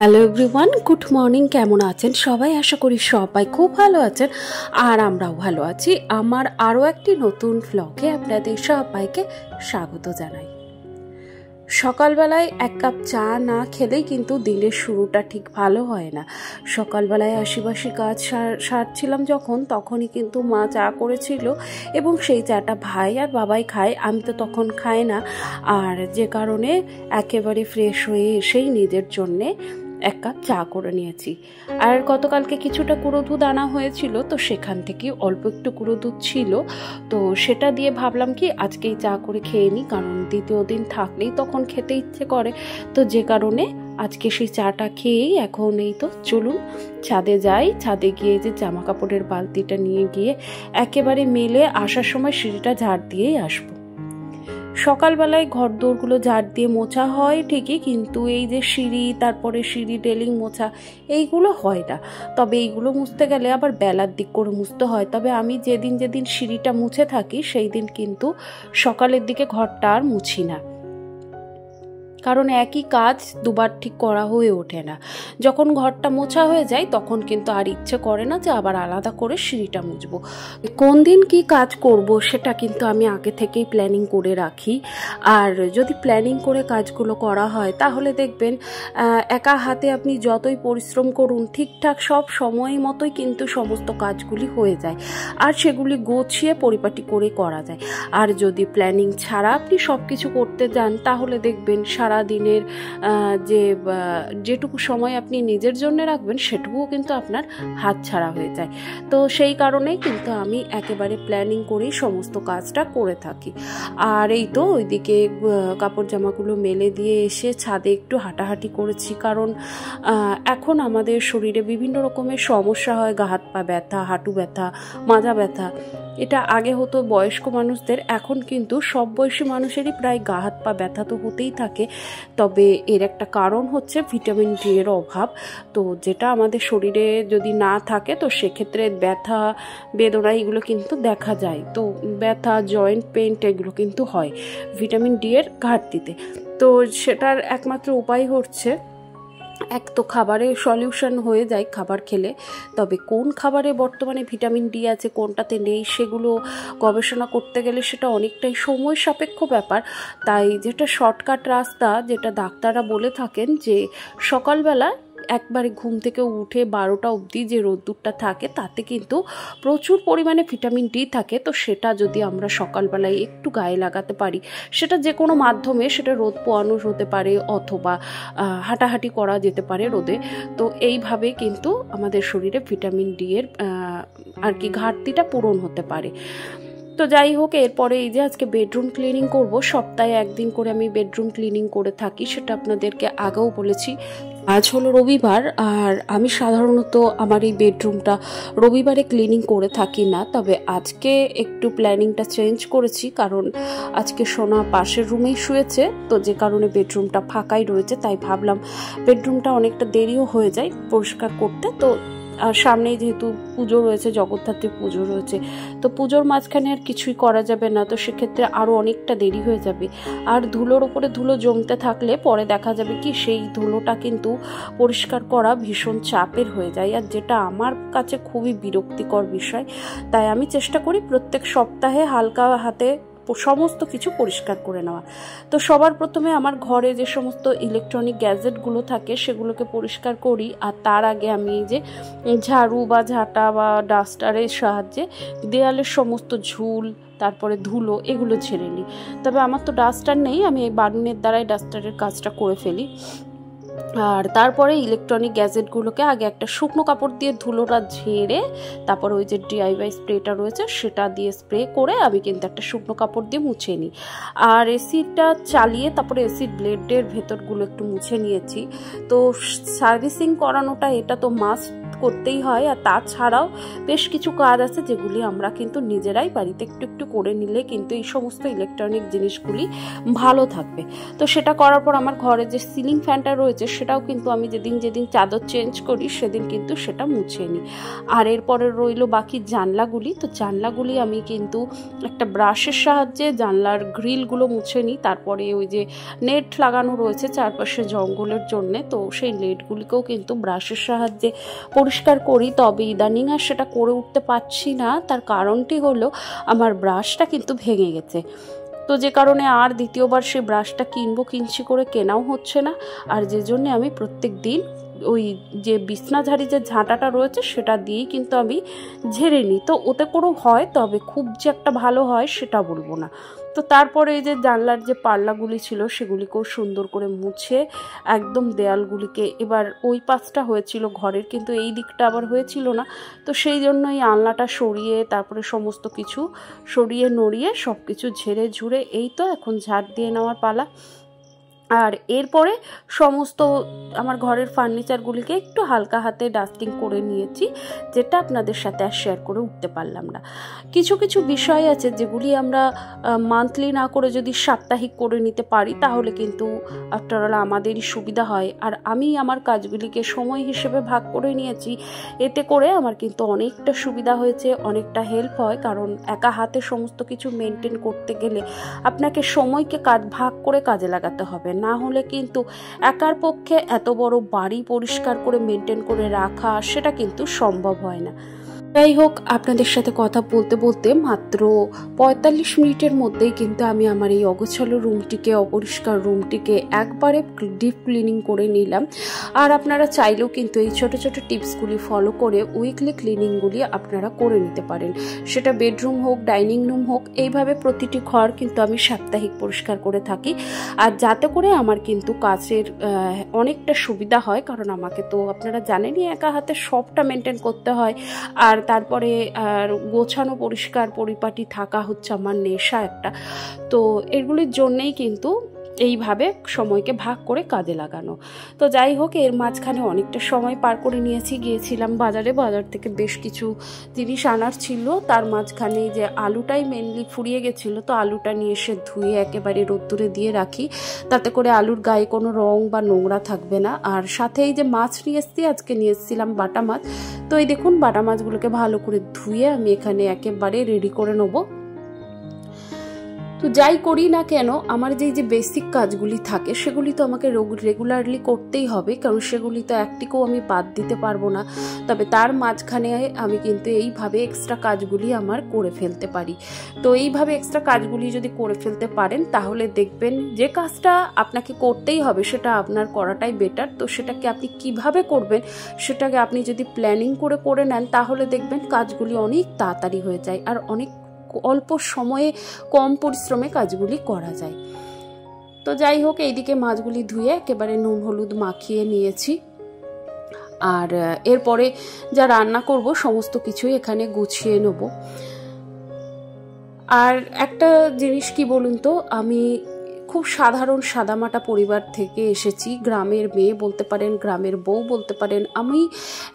Hello everyone, good morning. কেমন আছেন সবাই? আশা করি সবাই খুব ভালো আছেন আর আমরাও ভালো আছি। আমার আরও একটি নতুন ভ্লগে আপনাদের সবাইকে স্বাগত জানাই। সকালবেলায় এক কাপ চা না খেলেই কিন্তু দিনের শুরুটা ঠিক ভালো হয় না। সকালবেলায় আশিবাসি কাজ সারছিলাম যখন, তখনই কিন্তু মা চা করেছিল এবং সেই চাটা ভাই আর বাবাই খায়, আমি তো তখন খাই না। আর যে কারণে একেবারে ফ্রেশ হয়ে এসেই নিজের জন্যে এক কাপ চা করে নিয়েছি। আর গতকালকে কিছুটা গুঁড়ো দুধ আনা হয়েছিল, তো সেখান থেকে অল্প একটু গুঁড়ো দুধ ছিল, তো সেটা দিয়ে ভাবলাম কি আজকেই চা করে খেয়ে নিই, কারণ দ্বিতীয় দিন থাকলেই তখন খেতে ইচ্ছে করে। তো যে কারণে আজকে সেই চাটা খেয়েই এখন এই তো চলুন ছাদে যাই। ছাদে গিয়ে যে জামা কাপড়ের বালতিটা নিয়ে গিয়ে একেবারে মেলে আসার সময় সিঁড়িটা ঝাড় দিয়েই আসবো। সকালবেলায় ঘর দোরগুলো ঝাড় দিয়ে মোছা হয় ঠিকই, কিন্তু এই যে সিঁড়ি, তারপরে সিঁড়ি রেলিং মোছা, এইগুলো হয় না। তবে এইগুলো মুছতে গেলে আবার বেলার দিক করে মুছতে হয়। তবে আমি যেদিন যেদিন সিঁড়িটা মুছে থাকি সেই দিন কিন্তু সকালের দিকে ঘরটা আর মুছি না, কারণ একই কাজ দুবার ঠিক করা হয়ে ওঠে না। যখন ঘরটা মোছা হয়ে যায় তখন কিন্তু আর ইচ্ছে করে না যে আবার আলাদা করে সিঁড়িটা মুছবো। কোন দিন কি কাজ করব সেটা কিন্তু আমি আগে থেকেই প্ল্যানিং করে রাখি। আর যদি প্ল্যানিং করে কাজগুলো করা হয় তাহলে দেখবেন একা হাতে আপনি যতই পরিশ্রম করুন ঠিকঠাক সব সময় মতোই কিন্তু সমস্ত কাজগুলি হয়ে যায়, আর সেগুলি গোছিয়ে পরিপাটি করে করা যায়। আর যদি প্ল্যানিং ছাড়া আপনি সব কিছু করতে যান তাহলে দেখবেন সারা দিনের যেটুকু সময় আপনি নিজের জন্য রাখবেন সেটুকুও কিন্তু আপনার হাত ছাড়া হয়ে যায়। তো সেই কারণেই কিন্তু আমি একেবারে প্ল্যানিং করেই সমস্ত কাজটা করে থাকি। আর এই তো ওইদিকে কাপড় জামাগুলো মেলে দিয়ে এসে ছাদে একটু হাঁটাহাঁটি করেছি, কারণ এখন আমাদের শরীরে বিভিন্ন রকমের সমস্যা হয়, গা হাত পা ব্যথা, হাঁটু ব্যথা, মাজা ব্যথা। এটা আগে হতো বয়স্ক মানুষদের, এখন কিন্তু সব বয়সী মানুষেরই প্রায় গা হাত পা ব্যথা তো হতেই থাকে। তবে এর একটা কারণ হচ্ছে ভিটামিন ডি এর অভাব। তো যেটা আমাদের শরীরে যদি না থাকে তো সেক্ষেত্রে ব্যথা বেদনা এগুলো কিন্তু দেখা যায়। তো ব্যথা, জয়েন্ট পেইন এগুলো কিন্তু হয় ভিটামিন ডি এর ঘাটতিতে। তো সেটার একমাত্র উপায় হচ্ছে, এক তো খাবারে সলিউশন হয়ে যায় খাবার খেলে, তবে কোন খাবারে বর্তমানে ভিটামিন ডি আছে কোনটাতে নেই সেগুলো গবেষণা করতে গেলে সেটা অনেকটাই সময় সাপেক্ষ ব্যাপার। তাই যেটা শর্টকাট রাস্তা, যেটা ডাক্তাররা বলে থাকেন, যে সকালবেলা একবারে ঘুম থেকে উঠে 12টা অবধি যে রোদ্দুরটা থাকে তাতে কিন্তু প্রচুর পরিমাণে ভিটামিন ডি থাকে। তো সেটা যদি আমরা সকালবেলায় একটু গায়ে লাগাতে পারি, সেটা যে কোনো মাধ্যমে, সেটা রোদ পোয়ানো হতে পারে অথবা হাঁটাহাঁটি করা যেতে পারে রোদে। তো এইভাবে কিন্তু আমাদের শরীরে ভিটামিন ডি এর আর কি ঘাটতিটা পূরণ হতে পারে। তো যাই হোক, এরপরে এই যে আজকে বেডরুম ক্লিনিং করব। সপ্তাহে একদিন করে আমি বেডরুম ক্লিনিং করে থাকি, সেটা আপনাদেরকে আগেও বলেছি। আজ হলো রবিবার, আর আমি সাধারণত আমার এই বেডরুমটা রবিবারে ক্লিনিং করে থাকি না। তবে আজকে একটু প্ল্যানিংটা চেঞ্জ করেছি, কারণ আজকে সোনা পাশের রুমেই শুয়েছে, তো যে কারণে বেডরুমটা ফাঁকাই রয়েছে। তাই ভাবলাম বেডরুমটা অনেকটা দেরিও হয়ে যায় পরিষ্কার করতে। তো আর সামনেই যেহেতু পুজো রয়েছে, জগদ্ধাত্রী পুজো রয়েছে, তো পুজোর মাঝখানে আর কিছুই করা যাবে না, তো সেক্ষেত্রে আরও অনেকটা দেরি হয়ে যাবে। আর ধুলোর ওপরে ধুলো জমতে থাকলে পরে দেখা যাবে কি সেই ধুলোটা কিন্তু পরিষ্কার করা ভীষণ চাপের হয়ে যায়, আর যেটা আমার কাছে খুবই বিরক্তিকর বিষয়। তাই আমি চেষ্টা করি প্রত্যেক সপ্তাহে হালকা হাতে সমস্ত কিছু পরিষ্কার করে নেওয়া। তো সবার প্রথমে আমার ঘরে যে সমস্ত ইলেকট্রনিক গ্যাজেটগুলো থাকে সেগুলোকে পরিষ্কার করি, আর তার আগে আমি এই যে ঝাড়ু বা ঝাঁটা বা ডাস্টারের সাহায্যে দেয়ালের সমস্ত ঝুল, তারপরে ধুলো এগুলো ঝেড়ে নিই। তবে আমার তো ডাস্টার নেই, আমি এই বার্নের দ্বারাই ডাস্টারের কাজটা করে ফেলি। আর তারপরে ইলেকট্রনিক গ্যাজেটগুলোকে আগে একটা শুকনো কাপড় দিয়ে ধুলোটা ঝেড়ে, তারপর ওই যে DIY স্প্রেটা রয়েছে সেটা দিয়ে স্প্রে করে আমি কিন্তু একটা শুকনো কাপড় দিয়ে মুছে নিই। আর এসিটা চালিয়ে তারপরে এসির ব্লেডের ভেতরগুলো একটু মুছে নিয়েছি। তো সার্ভিসিং করানোটা এটা তো মাস্ট করতেই হয়। আর তাছাড়াও বেশ কিছু কাজ আছে যেগুলি আমরা কিন্তু নিজেরাই বাড়িতে একটু একটু করে নিলে কিন্তু এই সমস্ত ইলেকট্রনিক জিনিসগুলি ভালো থাকবে। তো সেটা করার পর আমার ঘরে যে সিলিং ফ্যানটা রয়েছে সেটাও কিন্তু আমি যেদিন যেদিন চাদর চেঞ্জ করি সেদিন কিন্তু সেটা মুছে নিই। আর এরপরে রইল বাকি জানলাগুলি। তো জানলাগুলি আমি কিন্তু একটা ব্রাশের সাহায্যে জানলার গ্রিলগুলো মুছে নিই। তারপরে ওই যে নেট লাগানো রয়েছে চারপাশে জঙ্গলের জন্যে, তো সেই নেটগুলিকেও কিন্তু ব্রাশের সাহায্যে পরিষ্কার করি। তবে ইদানিং আর সেটা করে উঠতে পারছি না, তার কারণটি হলো আমার ব্রাশটা কিন্তু ভেঙে গেছে। তো যে কারণে আর দ্বিতীয়বার সেই ব্রাশটা কিনছি করে কেনাও হচ্ছে না। আর যে জন্যে আমি প্রত্যেক দিন ওই যে বিছনাঝাড়ি যে ঝাঁটাটা রয়েছে সেটা দিয়েই কিন্তু আমি ঝেড়ে নিই। তো ওতে করেও হয়, তবে খুব যে একটা ভালো হয় সেটা বলবো না। তো তারপরে এই যে জানলার যে পাল্লাগুলি ছিল সেগুলিকেও সুন্দর করে মুছে একদম দেয়ালগুলিকে, এবার ওই পাশটা হয়েছিল ঘরের কিন্তু এই দিকটা আবার হয়েছিল না, তো সেই জন্য এই আলনাটা সরিয়ে তারপরে সমস্ত কিছু সরিয়ে নড়িয়ে সব কিছু ঝেড়ে ঝুড়ে এই তো এখন ঝাড় দিয়ে নেওয়ার পালা। আর এরপরে সমস্ত আমার ঘরের ফার্নিচারগুলিকে একটু হালকা হাতে ডাস্টিং করে নিয়েছি, যেটা আপনাদের সাথে আর শেয়ার করে উঠতে পারলাম না। কিছু কিছু বিষয় আছে যেগুলি আমরা মান্থলি না করে যদি সাপ্তাহিক করে নিতে পারি তাহলে কিন্তু আফটার অল আমাদেরই সুবিধা হয়। আর আমি আমার কাজগুলিকে সময় হিসেবে ভাগ করে নিয়েছি, এতে করে আমার কিন্তু অনেকটা সুবিধা হয়েছে, অনেকটা হেল্প হয়। কারণ একা হাতে সমস্ত কিছু মেনটেন করতে গেলে আপনাকে সময়কে ভাগ করে কাজে লাগাতে হবে, না হলে কিন্তু একার পক্ষে এত বড় বাড়ি পরিষ্কার করে মেনটেন করে রাখা সেটা কিন্তু সম্ভব হয় না। যাই হোক, আপনাদের সাথে কথা বলতে বলতে মাত্র 45 মিনিটের মধ্যেই কিন্তু আমি আমার এই অগোছালো রুমটিকে, অপরিষ্কার রুমটিকে একবারে ডিপ ক্লিনিং করে নিলাম। আর আপনারা চাইলেও কিন্তু এই ছোট ছোট টিপসগুলি ফলো করে উইকলি ক্লিনিংগুলি আপনারা করে নিতে পারেন। সেটা বেডরুম হোক, ডাইনিং রুম হোক, এইভাবে প্রতিটি ঘর কিন্তু আমি সাপ্তাহিক পরিষ্কার করে থাকি। আর যাতে করে আমার কিন্তু কাজের অনেকটা সুবিধা হয়, কারণ আমাকে তো আপনারা জানেনই একা হাতে সবটা মেনটেন করতে হয়। আর তারপরে আর গোছানো পরিষ্কার পরিপাটি থাকা হচ্ছে আমার নেশা একটা। তো এগুলির জন্যেই কিন্তু এইভাবে সময়কে ভাগ করে কাজে লাগানো। তো যাই হোক, এর মাঝখানে অনেকটা সময় পার করে নিয়েছি। গিয়েছিলাম বাজার থেকে বেশ কিছু জিনিস আনার ছিল। তার মাঝখানে যে আলুটাই মেনলি ফুরিয়ে গেছিলো, তো আলুটা নিয়ে এসে ধুয়ে একেবারে রোদ্দুরে দিয়ে রাখি, তাতে করে আলুর গায়ে কোনো রং বা নোংরা থাকবে না। আর সাথে এই যে মাছ নিয়ে এসেছি, আজকে নিয়ে এসেছিলাম বাটা মাছ। তো এই দেখুন, বাটা মাছগুলোকে ভালো করে ধুয়ে আমি এখানে একেবারে রেডি করে নেবো। তো যাই করি না কেন, আমার যে বেসিক কাজগুলি থাকে সেগুলি তো আমাকে রেগুলারলি করতেই হবে, কারণ সেগুলি তো একটিকেও আমি বাদ দিতে পারবো না। তবে তার মাঝখানে আমি কিন্তু এইভাবে এক্সট্রা কাজগুলি আমার করে ফেলতে পারি। তো এইভাবে এক্সট্রা কাজগুলি যদি করে ফেলতে পারেন তাহলে দেখবেন যে কাজটা আপনাকে করতেই হবে সেটা আপনার করাটাই বেটার। তো সেটাকে আপনি কিভাবে করবেন সেটাকে আপনি যদি প্ল্যানিং করে নেন তাহলে দেখবেন কাজগুলি অনেক তাড়াতাড়ি হয়ে যায় আর অনেক অল্প সময়ে কম পরিশ্রমে কাজগুলি করা যায়। তো যাই হোক, এইদিকে মাছগুলি ধুয়ে একেবারে নুন হলুদ মাখিয়ে নিয়েছি। আর এরপরে যা রান্না করব সমস্ত কিছুই এখানে গুছিয়ে নেব। আর একটা জিনিস কি বলুন তো, আমি খুব সাধারণ সাদামাটা পরিবার থেকে এসেছি, গ্রামের মেয়ে বলতে পারেন, গ্রামের বউ বলতে পারেন। আমি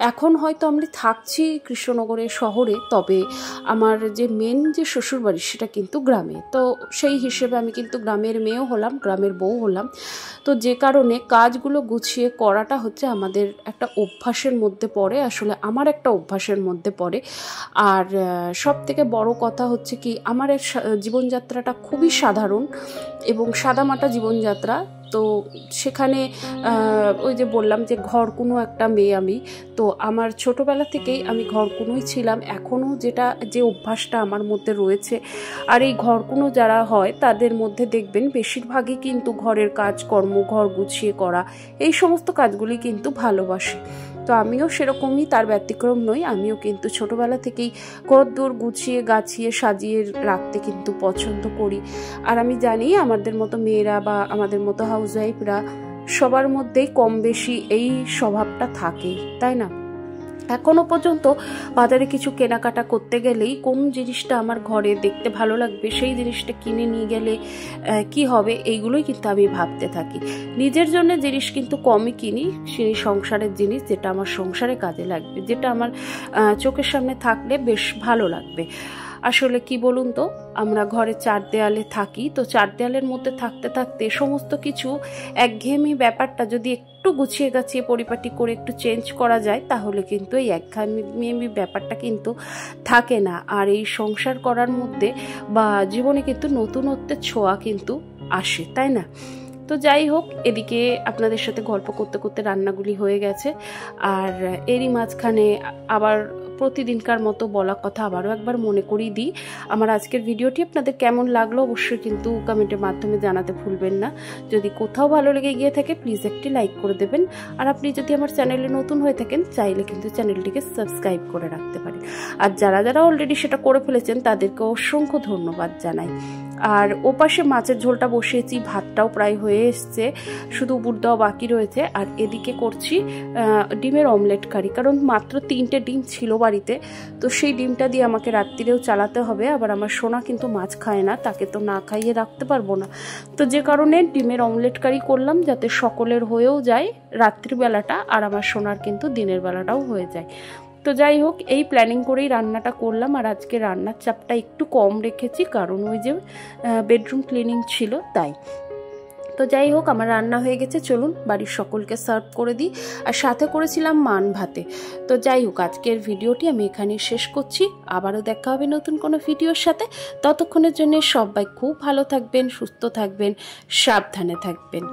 এখন হয়তো আমি থাকছি কৃষ্ণনগরের শহরে, তবে আমার যে মেন যে শ্বশুরবাড়ি সেটা কিন্তু গ্রামে। তো সেই হিসেবে আমি কিন্তু গ্রামের মেয়েও হলাম, গ্রামের বউ হলাম। তো যে কারণে কাজগুলো গুছিয়ে করাটা হচ্ছে আমাদের একটা অভ্যাসের মধ্যে পড়ে, আসলে আমার একটা অভ্যাসের মধ্যে পড়ে। আর সব থেকে বড় কথা হচ্ছে কি, আমার জীবনযাত্রাটা খুবই সাধারণ এবং সাদামাটা জীবনযাত্রা। তো সেখানে ওই যে বললাম যে ঘরকুনো একটা মেয়ে আমি, তো আমার ছোটোবেলা থেকেই আমি ঘরকুনোই ছিলাম, এখনও যে অভ্যাসটা আমার মধ্যে রয়েছে। আর এই ঘরকুনো যারা হয় তাদের মধ্যে দেখবেন বেশিরভাগই কিন্তু ঘরের কাজকর্ম, ঘর গুছিয়ে করা, এই সমস্ত কাজগুলি কিন্তু ভালোবাসে। তো আমিও সেরকমই, তার ব্যতিক্রম নই। আমিও কিন্তু ছোটোবেলা থেকেই ঘরদোর গুছিয়ে গাছিয়ে সাজিয়ে রাখতে কিন্তু পছন্দ করি। আর আমি জানি আমাদের মতো মেয়েরা বা আমাদের মতো হাউসওয়াইফরা সবার মধ্যেই কম বেশি এই স্বভাবটা থাকে, তাই না? এখনও পর্যন্ত বাজারে কিছু কেনাকাটা করতে গেলেই কোন জিনিসটা আমার ঘরে দেখতে ভালো লাগবে, সেই জিনিসটা কিনে নিয়ে গেলে কি হবে, এইগুলোই কিন্তু আমি ভাবতে থাকি। নিজের জন্য জিনিস কিন্তু কমই কিনি, সেই সংসারের জিনিস যেটা আমার সংসারে কাজে লাগবে, যেটা আমার চোখের সামনে থাকলে বেশ ভালো লাগবে। আসলে কি বলুন তো, আমরা ঘরে চার দেয়ালে থাকি, তো চার দেয়ালের মধ্যে থাকতে থাকতে সমস্ত কিছু একঘেয়েমি ব্যাপারটা যদি একটু গুছিয়ে গাছিয়ে পরিপাটি করে একটু চেঞ্জ করা যায়, তাহলে কিন্তু এই একঘেয়েমি ব্যাপারটা কিন্তু থাকে না। আর এই সংসার করার মধ্যে বা জীবনে কিন্তু নতুনত্বের ছোঁয়া কিন্তু আসে, তাই না? তো যাই হোক, এদিকে আপনাদের সাথে গল্প করতে করতে রান্নাগুলি হয়ে গেছে। আর এরই মাঝখানে আবার প্রতিদিনকার মতো বলা কথা আবারও একবার মনে করিয়ে দিই, আমার আজকের ভিডিওটি আপনাদের কেমন লাগলো অবশ্যই কিন্তু কমেন্টের মাধ্যমে জানাতে ভুলবেন না। যদি কোথাও ভালো লেগে গিয়ে থাকে প্লিজ একটি লাইক করে দেবেন। আর আপনি যদি আমার চ্যানেলে নতুন হয়ে থাকেন চাইলে কিন্তু চ্যানেলটিকে সাবস্ক্রাইব করে রাখতে পারেন। আর যারা যারা অলরেডি সেটা করে ফেলেছেন তাদেরকে অসংখ্য ধন্যবাদ জানাই। আর ওপাশে মাছের ঝোলটা বসিয়েছি, ভাতটাও প্রায় হয়ে এসছে, শুধু উপর দেওয়া বাকি রয়েছে। আর এদিকে করছি ডিমের অমলেট কারি, কারণ মাত্র 3টে ডিম ছিল বাড়িতে, তো সেই ডিমটা দিয়ে আমাকে রাত্রিরেও চালাতে হবে। আবার আমার সোনা কিন্তু মাছ খায় না, তাকে তো না খাইয়ে রাখতে পারবো না, তো যে কারণে ডিমের অমলেট কারি করলাম, যাতে সকলের হয়েও যায় রাত্রিবেলাটা, আর আমার সোনার কিন্তু দিনের বেলাটাও হয়ে যায়। তো যাই হোক, এই প্ল্যানিং করেই রান্নাটা করলাম। আর আজকে রান্নার চাপটা একটু কম রেখেছি, কারণ ওই যে বেডরুম ক্লিনিং ছিল তাই। তো যাই হোক, আমার রান্না হয়ে গেছে, চলুন বাড়ির সকলকে সার্ভ করে দিই। আর সাথে করেছিলাম মান ভাতে। তো যাই হোক, আজকের ভিডিওটি আমি এখানে শেষ করছি, আবারও দেখা হবে নতুন কোনো ভিডিওর সাথে। ততক্ষণের জন্য সবাই খুব ভালো থাকবেন, সুস্থ থাকবেন, সাবধানে থাকবেন।